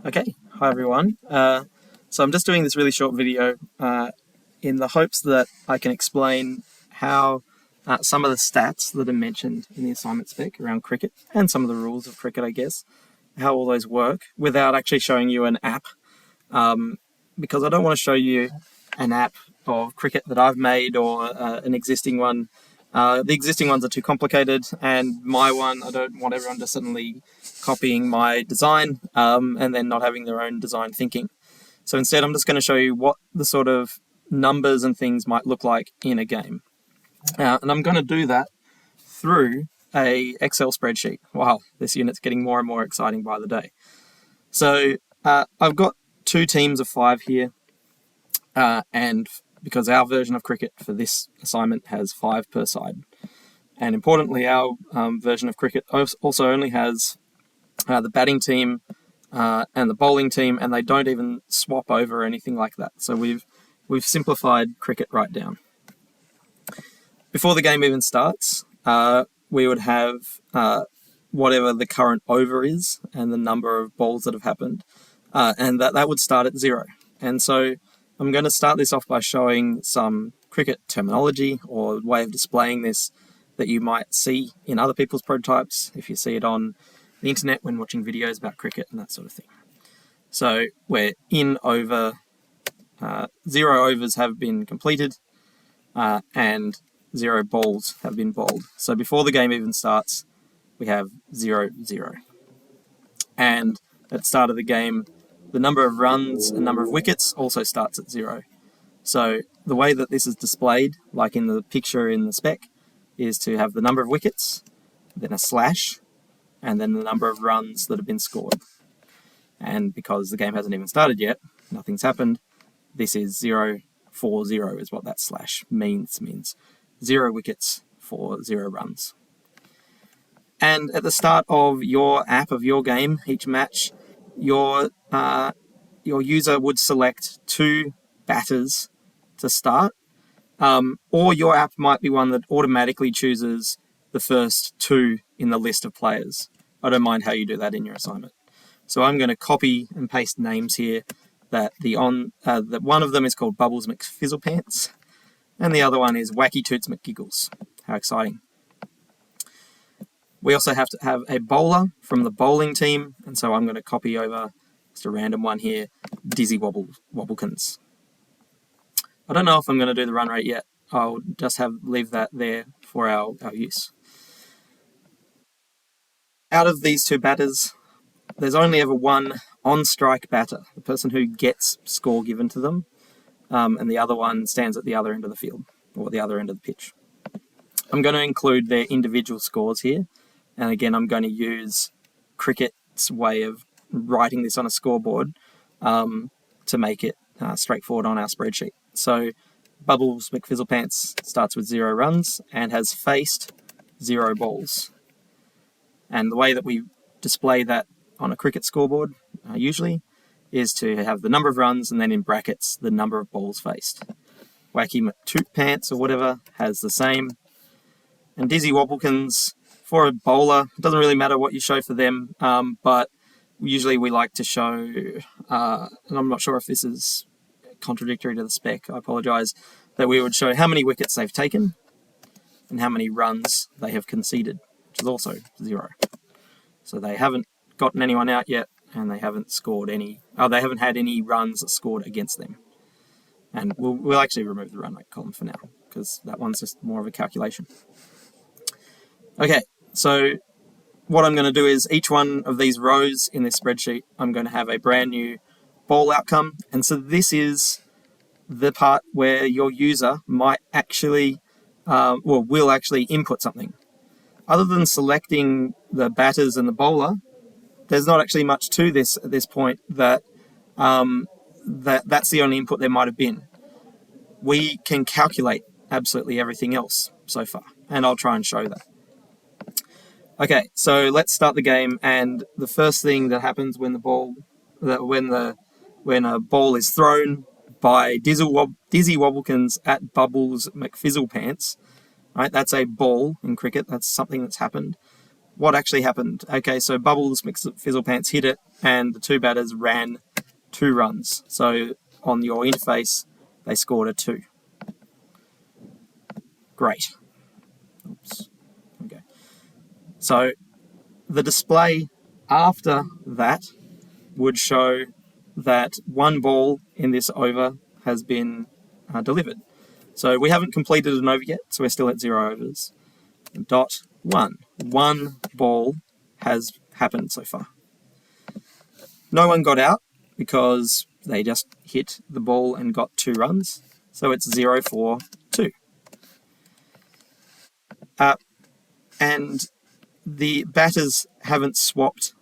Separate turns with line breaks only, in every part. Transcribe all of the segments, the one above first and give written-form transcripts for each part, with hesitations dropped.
Okay, hi everyone. So I'm just doing this really short video in the hopes that I can explain how some of the stats that are mentioned in the assignment spec around cricket and some of the rules of cricket, I guess, how all those work without actually showing you an app, because I don't want to show you an app of cricket that I've made or an existing one. The existing ones are too complicated, and my one, I don't want everyone to suddenly copying my design and then not having their own design thinking. So instead, I'm just going to show you what the sort of numbers and things might look like in a game. And I'm going to do that through a Excel spreadsheet. Wow, this unit's getting more and more exciting by the day. So I've got two teams of 5 here, and because our version of cricket for this assignment has 5 per side. And importantly, our version of cricket also only has the batting team and the bowling team, and they don't even swap over or anything like that. So we've simplified cricket right down. Before the game even starts, we would have whatever the current over is and the number of balls that have happened, and that would start at 0. And so I'm going to start this off by showing some cricket terminology or way of displaying this that you might see in other people's prototypes if you see it on the internet when watching videos about cricket and that sort of thing. So we're in over, 0 overs have been completed, and 0 balls have been bowled. So before the game even starts, we have 0-0. And at the start of the game, the number of runs and number of wickets also starts at 0. So the way that this is displayed, like in the picture in the spec, is to have the number of wickets, then a slash, and then the number of runs that have been scored. And because the game hasn't even started yet, nothing's happened, this is 0-4-0 is what that slash means. 0 wickets for 0 runs. And at the start of your app, of your game, each match, your user would select 2 batters to start, or your app might be one that automatically chooses the first 2 in the list of players. I don't mind how you do that in your assignment. So I'm going to copy and paste names here that that one of them is called Bubbles McFizzlepants, and the other one is Wacky Toots McGiggles. How exciting. We also have to have a bowler from the bowling team, and so I'm going to copy over just a random one here, Dizzy Wobblekins. I don't know if I'm going to do the run rate yet. I'll just leave that there for our use. Out of these 2 batters, there's only ever one on-strike batter, the person who gets score given to them, and the other one stands at the other end of the field, or the other end of the pitch. I'm going to include their individual scores here, and again, I'm going to use cricket's way of writing this on a scoreboard to make it straightforward on our spreadsheet. So Bubbles McFizzlepants starts with 0 runs and has faced 0 balls. And the way that we display that on a cricket scoreboard usually is to have the number of runs and then in brackets the number of balls faced. Wacky McTootpants or whatever has the same. And Dizzy Wobblekins, for a bowler, it doesn't really matter what you show for them, but usually we like to show, and I'm not sure if this is contradictory to the spec, I apologise, that we would show how many wickets they've taken and how many runs they have conceded, which is also 0. So they haven't gotten anyone out yet, and they haven't scored any, they haven't had any runs scored against them. And we'll actually remove the run rate column for now, because that one's just more of a calculation. Okay, so what I'm going to do is each one of these rows in this spreadsheet, I'm going to have a brand new ball outcome. And so this is the part where your user might actually, will actually input something. Other than selecting the batters and the bowler, there's not actually much to this at this point that's the only input there might have been. We can calculate absolutely everything else so far, and I'll try and show that. Okay, so let's start the game, and the first thing that happens when a ball is thrown by Dizzy Wobblekins at Bubbles McFizzlepants, right? That's a ball in cricket. That's something that's happened. what actually happened. Okay, so Bubbles McFizzlepants hit it, and the two batters ran 2 runs. So on your interface, they scored a 2. Great. Oops. Okay. So the display after that would show that 1 ball in this over has been delivered. So we haven't completed an over yet, so we're still at 0 overs. Dot 1. 1 ball has happened so far. No one got out because they just hit the ball and got 2 runs. So it's 0-4-2. And the batters haven't swapped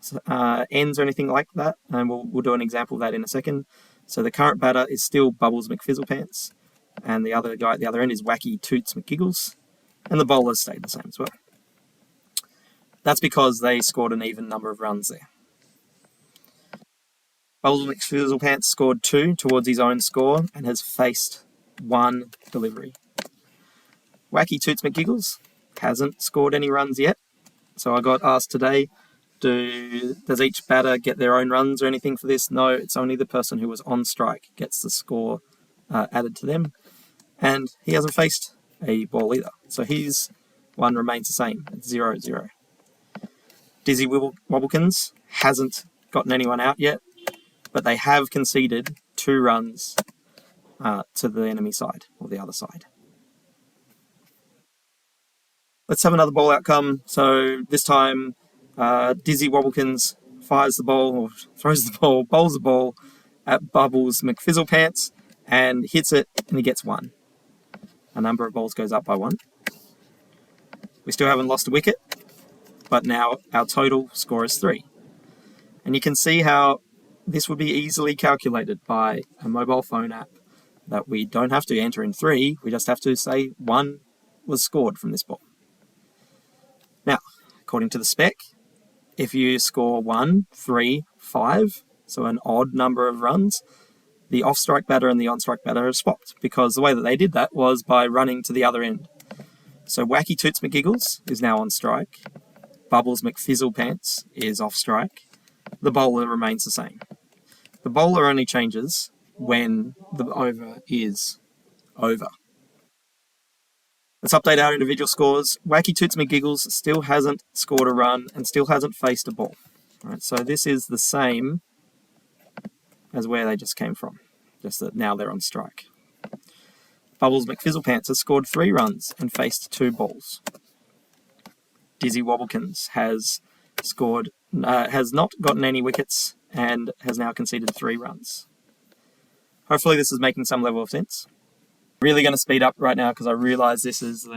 ends or anything like that, and we'll do an example of that in a second. So the current batter is still Bubbles McFizzlepants, and the other guy at the other end is Wacky Toots McGiggles, and the bowlers stayed the same as well. That's because they scored an even number of runs there. Bubbles McFizzlepants scored 2 towards his own score and has faced 1 delivery. Wacky Toots McGiggles hasn't scored any runs yet. So I got asked today, does each batter get their own runs or anything for this? No, it's only the person who was on strike gets the score added to them. And he hasn't faced a ball either. So his one remains the same. It's 0-0. Dizzy Wobblekins hasn't gotten anyone out yet, but they have conceded 2 runs to the enemy side, or the other side. Let's have another ball outcome. So this time, Dizzy Wobblekins fires the ball, or throws the ball, bowls the ball at Bubbles McFizzlepants and hits it, and he gets 1. A number of balls goes up by 1. We still haven't lost a wicket, but now our total score is 3. And you can see how this would be easily calculated by a mobile phone app, that we don't have to enter in 3, we just have to say 1 was scored from this ball. Now, according to the spec, if you score 1, 3, 5, so an odd number of runs, the off-strike batter and the on-strike batter are swapped, because the way that they did that was by running to the other end. So Wacky Toots McGiggles is now on strike, Bubbles McFizzlepants is off strike, the bowler remains the same. The bowler only changes when the over is over. Let's update our individual scores. Wacky Toots McGiggles still hasn't scored a run and still hasn't faced a ball. All right, so this is the same as where they just came from, just that now they're on strike. Bubbles McFizzlepants has scored 3 runs and faced 2 balls. Dizzy Wobblekins has not gotten any wickets and has now conceded 3 runs. Hopefully this is making some level of sense. Really going to speed up right now because I realise this is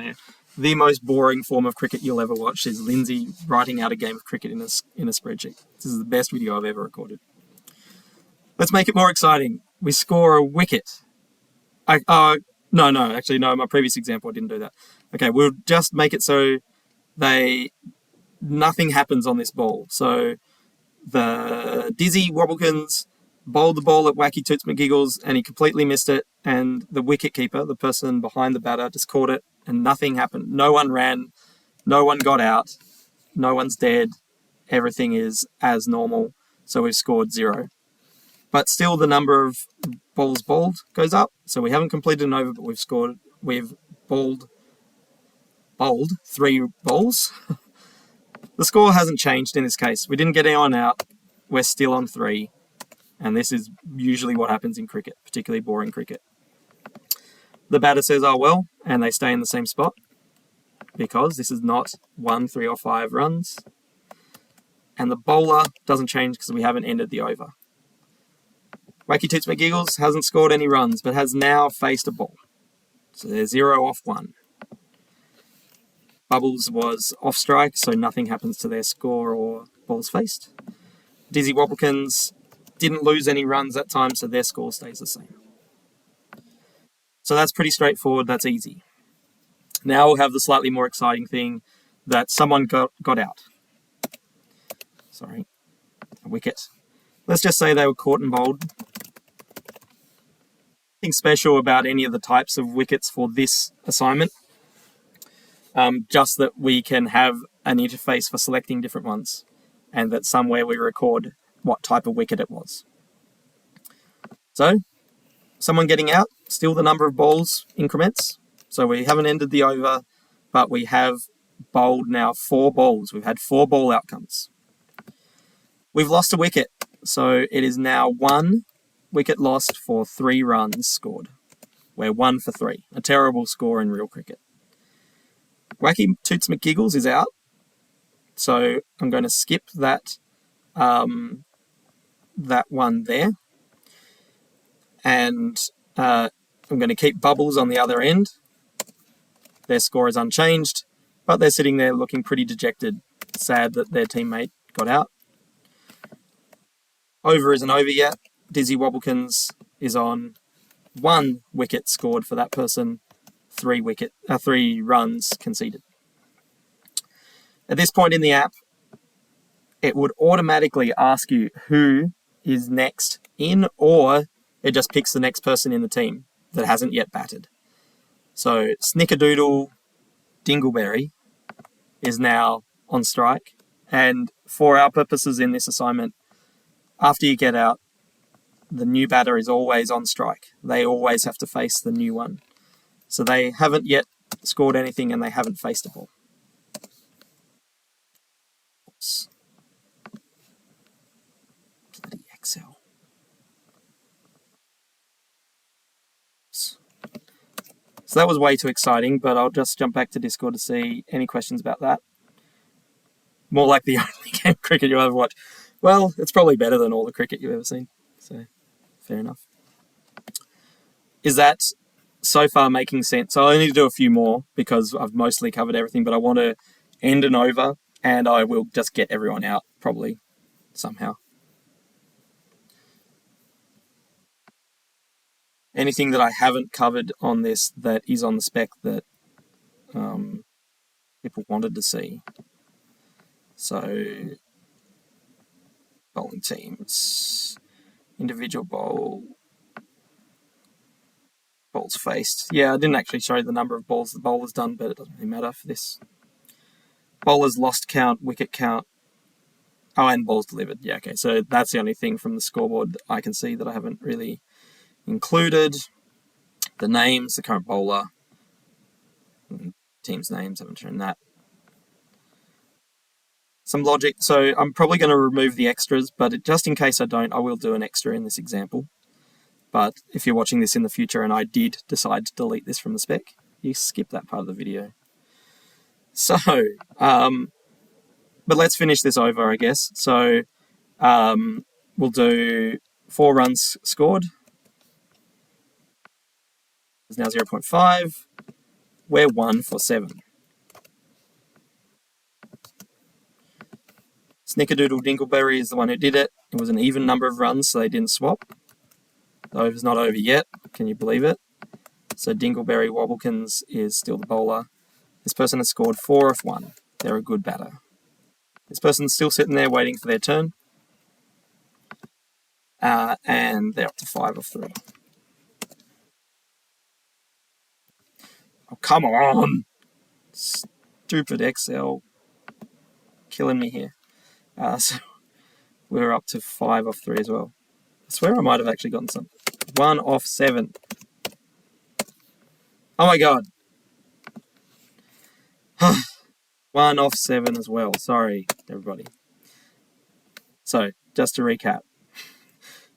the most boring form of cricket you'll ever watch, is Lindsay writing out a game of cricket in a spreadsheet. This is the best video I've ever recorded. Let's make it more exciting. We score a wicket. No, my previous example I didn't do that. Okay, we'll just make it so nothing happens on this ball. So the Dizzy Wobblekins bowled the ball at Wacky Toots McGiggles and he completely missed it, and the wicket keeper, the person behind the batter, just caught it and nothing happened. No one ran, no one got out, no one's dead, everything is as normal, so we've scored 0. But still the number of balls bowled goes up, so we haven't completed an over, but we've bowled 3 balls. The score hasn't changed in this case. We didn't get anyone out, we're still on 3. And this is usually what happens in cricket, particularly boring cricket. The batter says, oh well, and they stay in the same spot, because this is not 1, 3, or 5 runs. And the bowler doesn't change because we haven't ended the over. Wacky Toots McGiggles hasn't scored any runs, but has now faced a ball. So they're 0 off 1. Bubbles was off strike, so nothing happens to their score or balls faced. Dizzy Wobblekins didn't lose any runs that time, so their score stays the same. So that's pretty straightforward, that's easy. Now we'll have the slightly more exciting thing that someone got out. Sorry, a wicket. Let's just say they were caught and bowled. Nothing special about any of the types of wickets for this assignment. Just that we can have an interface for selecting different ones, and that somewhere we record what type of wicket it was. So, someone getting out, still the number of balls increments. So we haven't ended the over, but we have bowled now 4 balls. We've had 4 ball outcomes. We've lost a wicket, so it is now 1 wicket lost for 3 runs scored. We're 1 for 3, a terrible score in real cricket. Wacky Toots McGiggles is out, so I'm going to skip that that one there, and I'm going to keep Bubbles on the other end. Their score is unchanged, but they're sitting there looking pretty dejected, sad that their teammate got out. Over isn't over yet. Dizzy Wobblikins is on. 1 wicket scored for that person, 3 runs conceded. At this point in the app, it would automatically ask you who is next in, or it just picks the next person in the team that hasn't yet batted. So Snickerdoodle Dingleberry is now on strike, and for our purposes in this assignment, after you get out, the new batter is always on strike. They always have to face the new one. So they haven't yet scored anything and they haven't faced a ball. Oops. Bloody Excel. So that was way too exciting, but I'll just jump back to Discord to see any questions about that. More like the only game of cricket you'll ever watch. Well, it's probably better than all the cricket you've ever seen. So, fair enough. Is that so far making sense? I'll only do a few more because I've mostly covered everything, but I want to end an over and I will just get everyone out, probably, somehow. Anything that I haven't covered on this that is on the spec that people wanted to see. So, bowling teams, individual balls faced. Yeah, I didn't actually show the number of balls the bowler's done, but it doesn't really matter for this. Bowlers lost count, wicket count. Oh, and balls delivered. Yeah, okay, so that's the only thing from the scoreboard that I can see that I haven't really included. The names, the current bowler, team's names, haven't shown that. Some logic, so I'm probably going to remove the extras, but just in case I don't, I will do an extra in this example. But if you're watching this in the future and I did decide to delete this from the spec, you skip that part of the video. So, but let's finish this over, I guess. So, we'll do 4 runs scored. It's now 0.5. We're 1 for 7. Snickerdoodle Dingleberry is the one who did it. It was an even number of runs, so they didn't swap. The over's not over yet. Can you believe it? So Dingleberry Wobblikins is still the bowler. This person has scored 4 of 1. They're a good batter. This person's still sitting there waiting for their turn. And they're up to 5 of 3. Oh, come on! Stupid Excel. Killing me here. So we're up to 5 of 3 as well. I swear I might have actually gotten some. 1 off 7. Oh my god. 1 off 7 as well. Sorry, everybody. So, just to recap.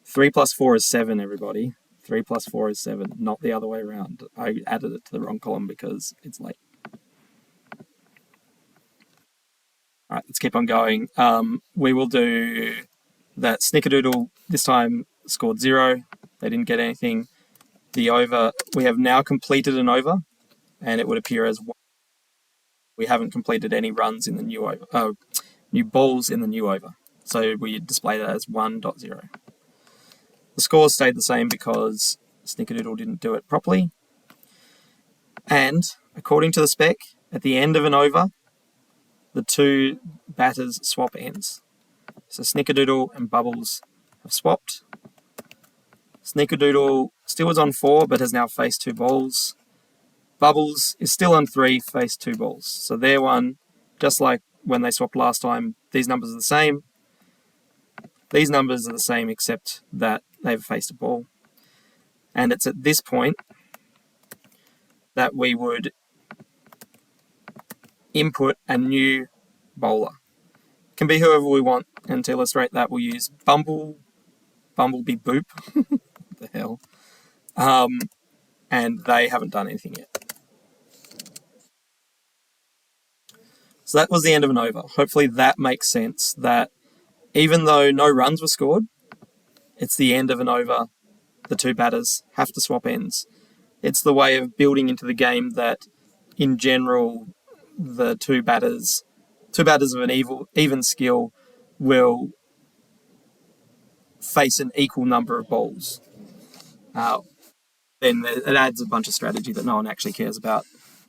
3 plus 4 is 7, everybody. 3 plus 4 is 7, not the other way around. I added it to the wrong column because it's late. All right, let's keep on going. We will do that Snickerdoodle this time scored 0. They didn't get anything. The over, we have now completed an over, and it would appear as 1. We haven't completed any runs in the new over, new balls in the new over. So we display that as 1.0. The score stayed the same because Snickerdoodle didn't do it properly. And according to the spec, at the end of an over, the 2 batters swap ends. So Snickerdoodle and Bubbles have swapped. Snickerdoodle still is on 4, but has now faced 2 balls. Bubbles is still on 3, faced 2 balls. So they're one, just like when they swapped last time, these numbers are the same. These numbers are the same except that they've faced a ball. And it's at this point that we would input a new bowler. Can be whoever we want, and to illustrate that we'll use Bumblebee Boop. What the hell? And they haven't done anything yet. So that was the end of an over. Hopefully that makes sense, that even though no runs were scored, it's the end of an over. The two batters have to swap ends. It's the way of building into the game that, in general, the two batters of an even skill will face an equal number of balls. Then it adds a bunch of strategy that no one actually cares about,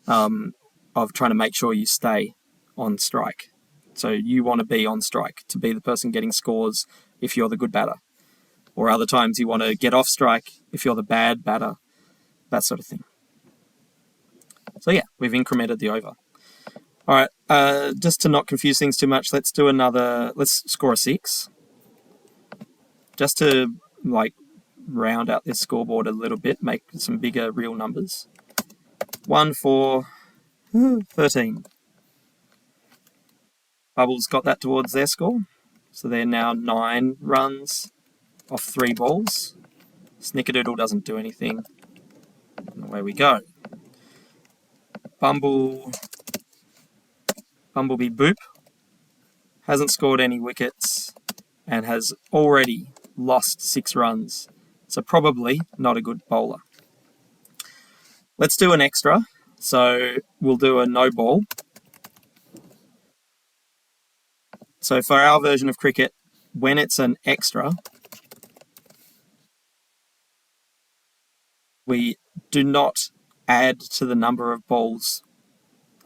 of trying to make sure you stay on strike. So you want to be on strike to be the person getting scores if you're the good batter. Or other times you want to get off strike if you're the bad batter, that sort of thing. So yeah, we've incremented the over. All right, just to not confuse things too much, let's score a 6. Just to round out this scoreboard a little bit, make some bigger real numbers. 1, 4, 13. Bubbles got that towards their score. So they're now 9 runs off 3 balls. Snickerdoodle doesn't do anything. And away we go. Bumblebee Boop hasn't scored any wickets and has already lost 6 runs. So probably not a good bowler. Let's do an extra. So we'll do a no ball. So for our version of cricket, when it's an extra, we do not add to the number of balls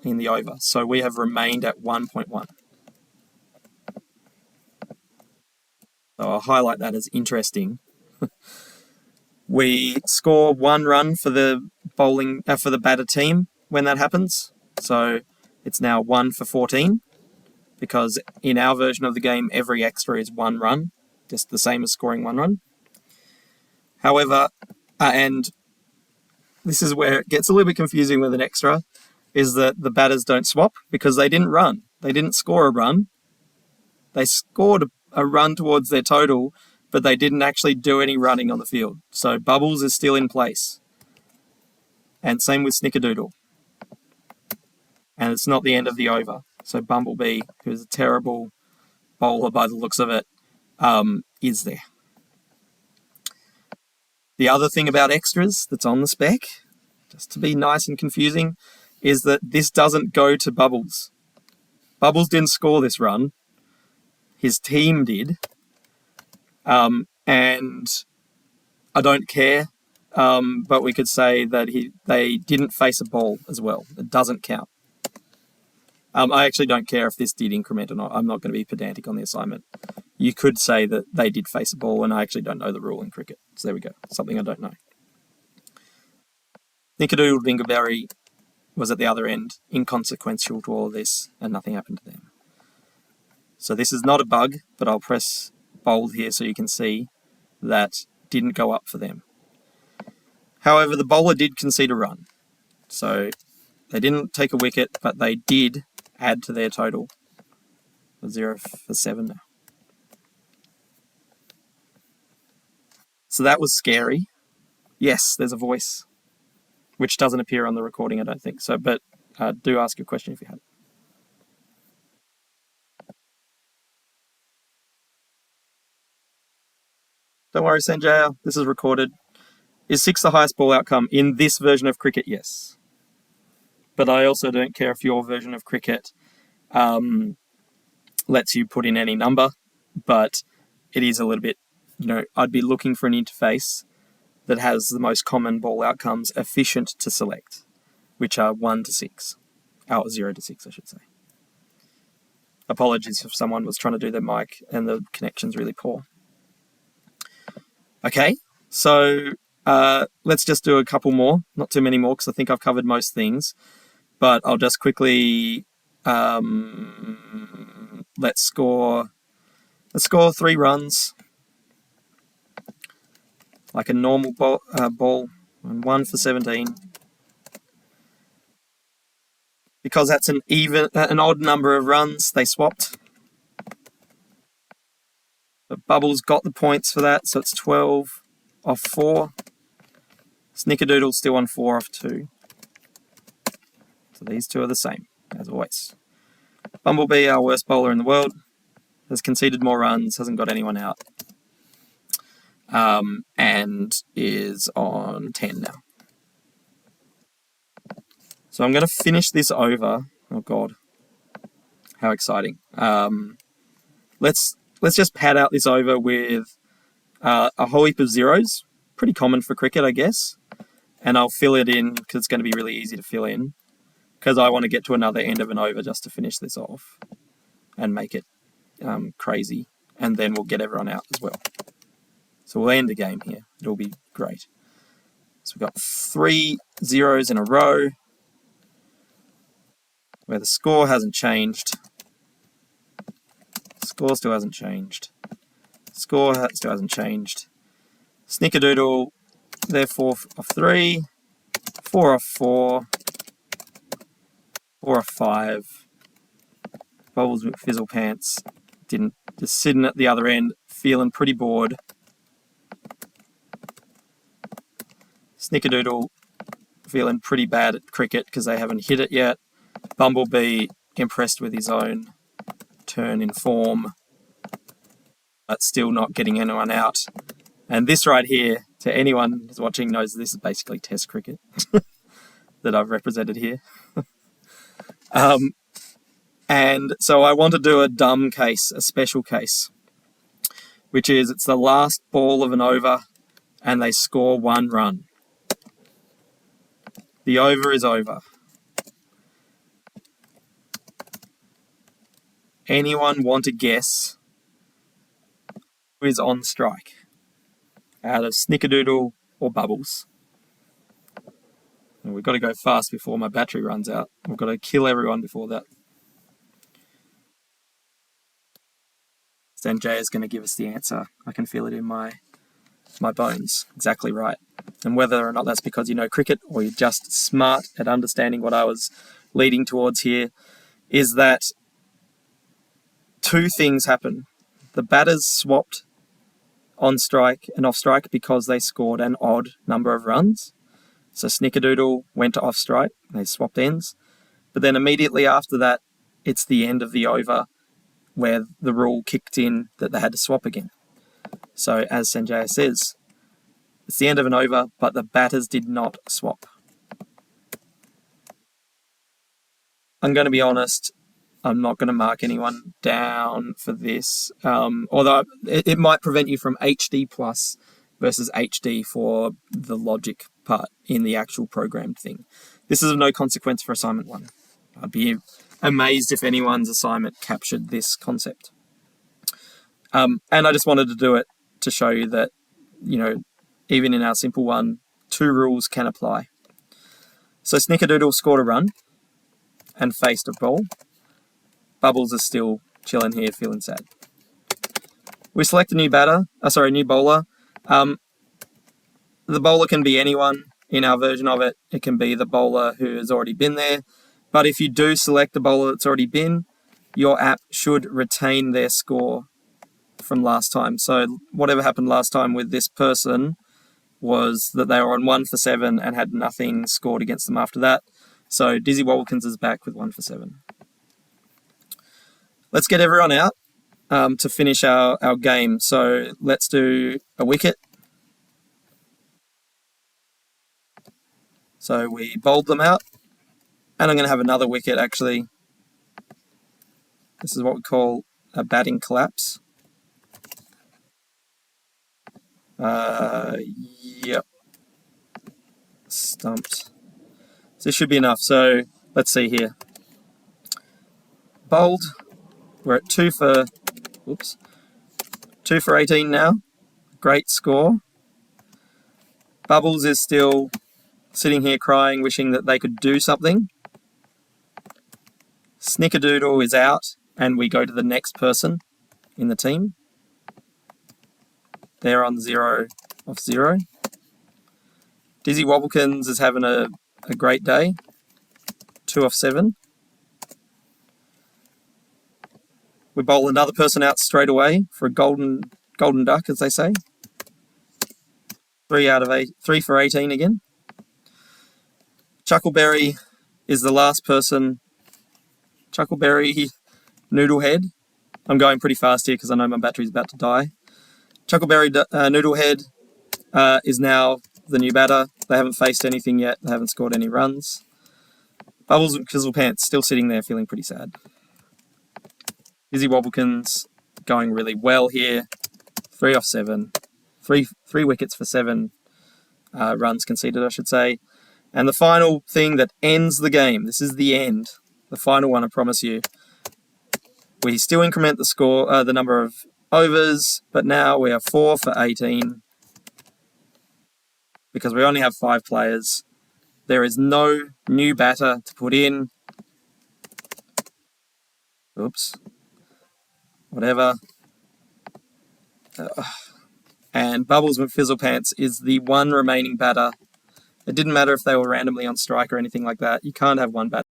in the over. So we have remained at 1.1. So I'll highlight that as interesting. We score 1 run for the for the batter team when that happens. So it's now 1 for 14, because in our version of the game, every extra is 1 run, just the same as scoring 1 run. However, and this is where it gets a little bit confusing with an extra, is that the batters don't swap because they didn't run. They didn't score a run. They scored a run towards their total, but they didn't actually do any running on the field. So Bubbles is still in place. And same with Snickerdoodle. And it's not the end of the over. So Bumblebee, who's a terrible bowler by the looks of it, is there. The other thing about extras that's on the spec, just to be nice and confusing, is that this doesn't go to Bubbles. Bubbles didn't score this run. His team did. And I don't care, but we could say that they didn't face a ball as well. It doesn't count. I actually don't care if this did increment or not. I'm not going to be pedantic on the assignment. You could say that they did face a ball, and I actually don't know the rule in cricket. So there we go. Something I don't know. Snickerdoodle Dingleberry was at the other end, inconsequential to all of this, and nothing happened to them. So this is not a bug, but I'll press bold here so you can see that didn't go up for them. However, the bowler did concede a run. So they didn't take a wicket, but they did add to their total. 0 for 7 now. So that was scary. Yes, there's a voice, which doesn't appear on the recording, I don't think. So, but do ask a question if you have. Don't worry, Sanjaya, this is recorded. Is 6 the highest ball outcome in this version of cricket? Yes. But I also don't care if your version of cricket lets you put in any number, but it is a little bit, I'd be looking for an interface that has the most common ball outcomes efficient to select, which are 1 to 6. 0 to 6, I should say. Apologies if someone was trying to do their mic and the connection's really poor. Okay, so let's just do a couple more, not too many more, because I think I've covered most things, but I'll just quickly Let's score 3 runs, like a normal ball, and 1 for 17. Because that's an odd number of runs, they swapped. But Bubbles got the points for that, so it's 12 off 4. Snickerdoodle's still on 4 off 2. So these two are the same, as always. Bumblebee, our worst bowler in the world, has conceded more runs, hasn't got anyone out, and is on 10 now. So I'm going to finish this over. Oh God, how exciting! Let's just pad out this over with a whole heap of zeros. Pretty common for cricket, I guess. And I'll fill it in because it's going to be really easy to fill in. Because I want to get to another end of an over just to finish this off and make it crazy. And then we'll get everyone out as well. So we'll end the game here. It'll be great. So we've got 3 zeros in a row where the score hasn't changed. Score still hasn't changed. Score still hasn't changed. Snickerdoodle, they're 4 off 3. 4 off 4. 4 off 5. Bubbles with Fizzle Pants didn't. Just sitting at the other end, feeling pretty bored. Snickerdoodle feeling pretty bad at cricket because they haven't hit it yet. Bumblebee impressed with his own turn in form, but still not getting anyone out. And this right here, to anyone who's watching, knows this is basically Test cricket that I've represented here. And so I want to do a dumb case, a special case, which is it's the last ball of an over and they score 1 run. The over is over. Anyone want to guess who is on strike out of Snickerdoodle or Bubbles? And we've got to go fast before my battery runs out. We've got to kill everyone before that. Sanjay is going to give us the answer. I can feel it in my bones. Exactly right. And whether or not that's because you know cricket or you're just smart at understanding what I was leading towards here, is that 2 things happen. The batters swapped on strike and off strike because they scored an odd number of runs. So Snickerdoodle went to off strike, they swapped ends. But then immediately after that, it's the end of the over where the rule kicked in that they had to swap again. So as Sanjay says, it's the end of an over, but the batters did not swap. I'm going to be honest, I'm not going to mark anyone down for this, although it might prevent you from HD plus versus HD for the logic part in the actual programmed thing. This is of no consequence for assignment 1. I'd be amazed if anyone's assignment captured this concept. And I just wanted to do it to show you that, you know, even in our simple one, 2 rules can apply. So Snickerdoodle scored a run and faced a ball. Bubbles is still chilling here, feeling sad. We select a new new bowler. The bowler can be anyone in our version of it. It can be the bowler who has already been there. But if you do select the bowler that's already been, your app should retain their score from last time. So whatever happened last time with this person was that they were on 1 for 7 and had nothing scored against them after that. So Dizzy Wobblikins is back with 1 for 7. Let's get everyone out to finish our game. So let's do a wicket. So we bowled them out. And I'm going to have another wicket, actually. This is what we call a batting collapse. Yep. Stumped. So this should be enough. So let's see here. Bowled. We're at 2 for 18 now. Great score. Bubbles is still sitting here crying, wishing that they could do something. Snickerdoodle is out, and we go to the next person in the team. They're on 0 off 0. Dizzy Wobblekins is having a great day. 2 off 7. We bowl another person out straight away for a golden duck, as they say. 3 for 18 again. Chuckleberry is the last person. Chuckleberry, Noodlehead. I'm going pretty fast here because I know my battery's about to die. Chuckleberry Noodlehead is now the new batter. They haven't faced anything yet. They haven't scored any runs. Bubbles and Kizzlepants still sitting there feeling pretty sad. Dizzy Wobblekins going really well here. 3 off 7. Three wickets for 7 runs conceded, I should say. And the final thing that ends the game. This is the end. The final one, I promise you. We still increment the score, the number of overs, but now we are 4 for 18 because we only have 5 players. There is no new batter to put in. Oops. Whatever. And Bubbles McFizzlepants is the one remaining batter. It didn't matter if they were randomly on strike or anything like that. You can't have one batter.